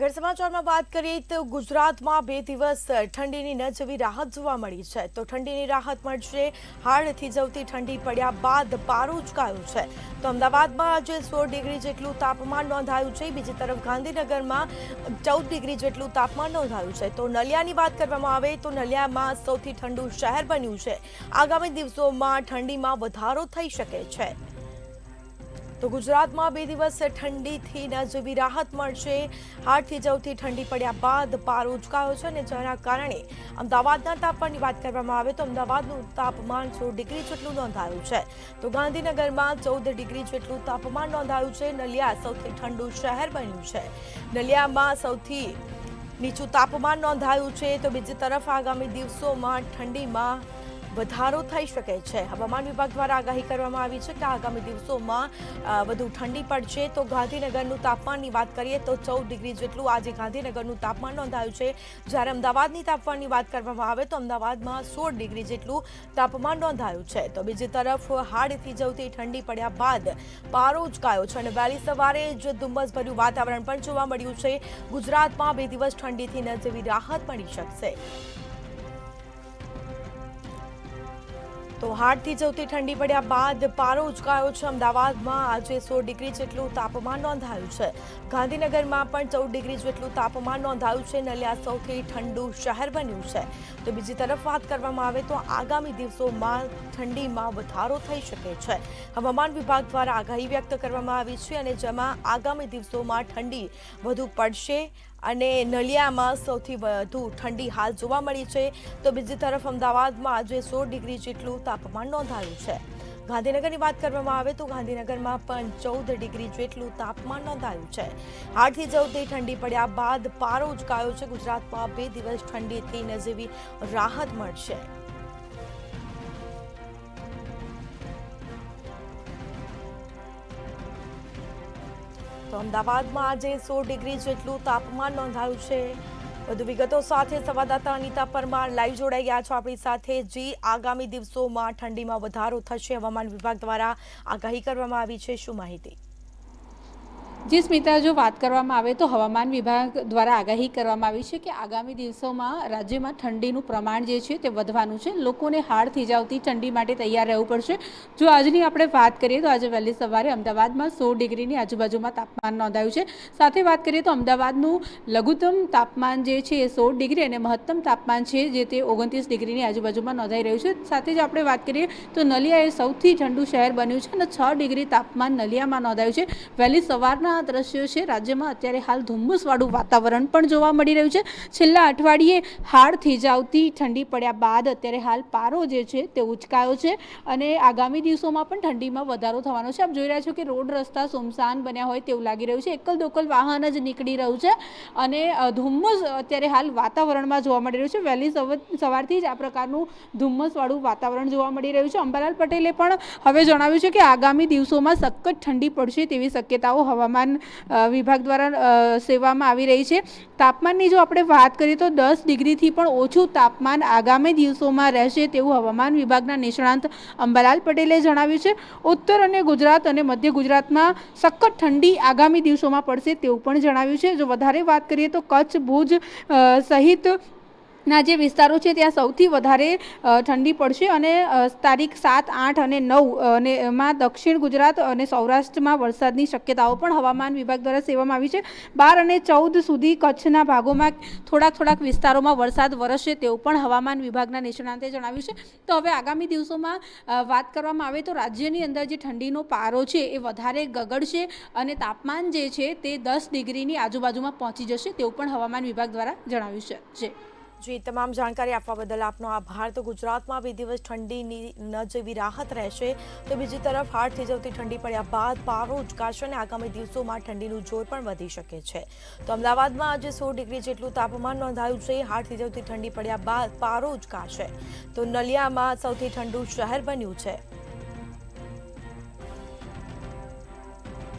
આગળ સમાચારમાં વાત કરીએ તો ગુજરાતમાં 2 દિવસ ઠંડીની ન જેવી રાહત જોવા મળી છે. તો ઠંડીની રાહત મળશે. હાડ થીજવતી ઠંડી પડ્યા બાદ પારો ઉચકાયો છે. તો અમદાવાદમાં આજે 16 ડિગ્રી જેટલું તાપમાન નોંધાયું છે. બીજી તરફ ગાંધીનગરમાં 14 ડિગ્રી જેટલું તાપમાન નોંધાયું છે. તો નલિયાની વાત કરવામાં આવે તો નલિયામાં સૌથી ઠંડુ શહેર બન્યું છે. આગામી દિવસોમાં ઠંડીમાં વધારો થઈ શકે છે. તો ગુજરાતમાં 2 દિવસ ઠંડીથી ન જેવી રાહત મળશે. હાડ થીજવતી ઠંડી પડ્યા બાદ પારો ઉચકાયો છે અને જેના કારણે અમદાવાદના તાપમાનની વાત કરવામાં આવે તો અમદાવાદનું તાપમાન 16 ડિગ્રી જેટલું નોંધાયું છે. તો ગાંધીનગરમાં 14 ડિગ્રી જેટલું તાપમાન નોંધાયું છે. નલિયા સૌથી ઠંડુ શહેર બન્યું છે. નલિયામાં સૌથી નીચું તાપમાન નોંધાયું છે. તો બીજી તરફ આગામી દિવસોમાં ઠંડીમાં વધારો થઈ શકે છે. હવામાન વિભાગ દ્વારા આગાહી કરવામાં આવી છે કે આગામી દિવસોમાં વધુ ઠંડી પડશે. તો ગાંધીનગરનું તાપમાનની વાત કરીએ તો 14 ડિગ્રી જેટલું આજે ગાંધીનગરનું તાપમાન નોંધાયું છે. જ્યારે અમદાવાદની તાપમાનની વાત કરવામાં આવે તો અમદાવાદમાં 16 ડિગ્રી જેટલું તાપમાન નોંધાયું છે. તો બીજી તરફ હાડ થીજવતી ઠંડી પડ્યા બાદ પારો ઉચકાયો છે અને વહેલી સવારે જ ધુમ્મસભર્યું વાતાવરણ પણ જોવા મળ્યું છે. ગુજરાતમાં 2 દિવસ ઠંડીથી ન જેવી રાહત મળી શકશે. તો હાડ થીજવતી ઠંડી પડ્યા બાદ પારો ઉચકાયો છે. અમદાવાદમાં આજે 16 ડિગ્રી જેટલું તાપમાન નોંધાયું છે. ગાંધીનગરમાં પણ 14 ડિગ્રી જેટલું તાપમાન નોંધાયું છે. નલિયા સૌથી ઠંડુ શહેર બન્યું છે. તો બીજી તરફ વાત કરવામાં આવે તો આગામી દિવસોમાં ઠંડીમાં વધારો થઈ શકે છે. હવામાન વિભાગ દ્વારા આગાહી વ્યક્ત કરવામાં આવી છે અને જેમાં આગામી દિવસોમાં ઠંડી વધુ પડશે અને નલિયામાં સૌથી વધુ ઠંડી હાલ જોવા મળી છે. તો બીજી તરફ અમદાવાદમાં આજે 16 ડિગ્રી જેટલું તાપમાન નોંધાયું છે. ગાંધીનગરની વાત કરવામાં આવે તો ગાંધીનગરમાં પણ 14 ડિગ્રી જેટલું તાપમાન નોંધાયું છે. હાડ થીજવતી ઠંડી પડ્યા બાદ પારો ઉચકાયો છે. ગુજરાતમાં 2 દિવસ ઠંડીથી ન જેવી રાહત મળશે. તો અમદાવાદમાં આજે 16 ડિગ્રી જેટલું તાપમાન નોંધાયું છે. વધુ વિગતો સાથે સંવાદદાતા અનિતા પરમાર લાઈવ જોડાઈ ગયા છો આપણી સાથે. જી, આગામી દિવસોમાં ઠંડીમાં વધારો થશે. હવામાન વિભાગ દ્વારા આગાહી કરવામાં આવી છે, શું માહિતી? જી સ્મિતા, જો વાત કરવામાં આવે તો હવામાન વિભાગ દ્વારા આગાહી કરવામાં આવી છે કે આગામી દિવસોમાં રાજ્યમાં ઠંડીનું પ્રમાણ જે છે તે વધવાનું છે. લોકોને હાડ થીજાવતી ઠંડી માટે તૈયાર રહેવું પડશે. જો આજની આપણે વાત કરીએ તો આજે વહેલી સવારે અમદાવાદમાં 16 ડિગ્રીની આજુબાજુમાં તાપમાન નોંધાયું છે. સાથે વાત કરીએ તો અમદાવાદનું લઘુત્તમ તાપમાન જે છે એ 16 ડિગ્રી અને મહત્તમ તાપમાન છે જે તે 29 ડિગ્રીની આજુબાજુમાં નોંધાઈ રહ્યું છે. સાથે જ આપણે વાત કરીએ તો નલિયા એ સૌથી ઠંડુ શહેર બન્યું છે અને 6 ડિગ્રી તાપમાન નલિયામાં નોંધાયું છે. વહેલી સવારના દ્રશ્યો છે. રાજ્યમાં અત્યારે હાલ ધુમ્મસવાળું વાતાવરણ પણ જોવા મળી રહ્યું છે. છેલ્લા અઠવાડિયે હાડ થીજાવતી ઠંડી પડ્યા બાદ અત્યારે હાલ પારો જે છે તે ઉચકાયો છે અને આગામી દિવસોમાં પણ ઠંડીમાં વધારો થવાનો છે. આપ જોઈ રહ્યા છો કે રોડ રસ્તા સુમસાન બન્યા હોય તેવું લાગી રહ્યું છે. એકલ દોકલ વાહન જ નીકળી રહ્યું છે અને ધુમ્મસ અત્યારે હાલ વાતાવરણમાં જોવા મળી રહ્યું છે. વહેલી સવારથી જ આ પ્રકારનું ધુમ્મસવાળું વાતાવરણ જોવા મળી રહ્યું છે. અંબાલાલ પટેલે પણ હવે જણાવ્યું છે કે આગામી દિવસોમાં સખત ઠંડી પડશે તેવી શક્યતાઓ હવામાન વિભાગ દ્વારા સેવામાં આવી રહી છે. તાપમાનની જો આપણે વાત કરીએ તો 10 ડિગ્રીથી પણ ઓછું તાપમાન આગામી દિવસોમાં રહેશે તેવું હવામાન વિભાગના નિષ્ણાંત અંબાલાલ પટેલે જણાવ્યું છે. ઉત્તર અને ગુજરાત અને મધ્ય ગુજરાતમાં સખત ઠંડી આગામી દિવસોમાં પડશે તેવું પણ જણાવ્યું છે. જો વધારે વાત કરીએ તો કચ્છ, ભુજ સહિત ના જે વિસ્તારો છે ત્યાં સૌથી વધારે ઠંડી પડશે અને તારીખ 7, 8 અને 9 માં દક્ષિણ ગુજરાત અને સૌરાષ્ટ્રમાં વરસાદની શક્યતાઓ પણ હવામાન વિભાગ દ્વારા સેવામાં આવી છે. 12 અને 14 સુધી કચ્છના ભાગોમાં થોડાક વિસ્તારોમાં વરસાદ વરસશે તેવું પણ હવામાન વિભાગના નિષ્ણાંતે જણાવ્યું છે. તો હવે આગામી દિવસોમાં વાત કરવામાં આવે તો રાજ્યની અંદર જે ઠંડીનો પારો છે એ વધારે ગગડશે અને તાપમાન જે છે તે 10 ડિગ્રીની આજુબાજુમાં પહોંચી જશે તેવું પણ હવામાન વિભાગ દ્વારા જણાવ્યું છે. જી, તમામ જાણકારી આપવા બદલ આપનો આભાર. તો ગુજરાતમાં 2 દિવસ ઠંડીની ન જેવી રાહત રહેશે. તો બીજી તરફ હાડ થીજવતી ઠંડી પડ્યા બાદ પારો ઉચકાશે અને આગામી દિવસોમાં ઠંડીનું જોર પણ વધી શકે છે. તો અમદાવાદમાં આજે 16 ડિગ્રી જેટલું તાપમાન નોંધાયું છે. હાડ થીજવતી ઠંડી પડ્યા બાદ પારો ઉચકાશે. તો નલિયામાં સૌથી ઠંડુ શહેર બન્યું છે.